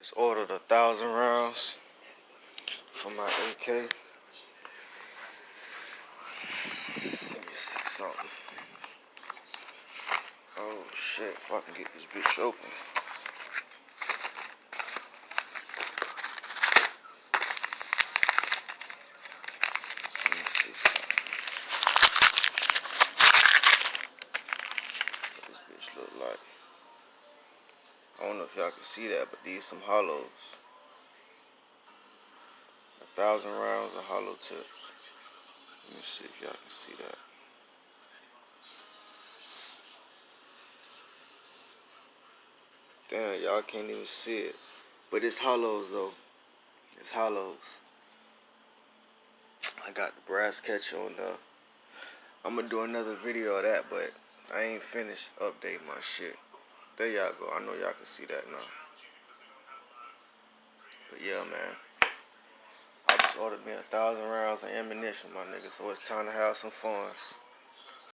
Just ordered 1,000 rounds for my AK. Let me see something. Oh shit, if I can get this bitch open. Let me see something. What this bitch look like. I don't know if y'all can see that, but these some hollows. 1,000 rounds of hollow tips. Let me see if y'all can see that. Damn, y'all can't even see it. But it's hollows though. It's hollows. I got the brass catcher on there. I'm gonna do another video of that, but I ain't finished updating my shit. There y'all go. I know y'all can see that now. But yeah, man. I just ordered me 1,000 rounds of ammunition, my nigga. So it's time to have some fun.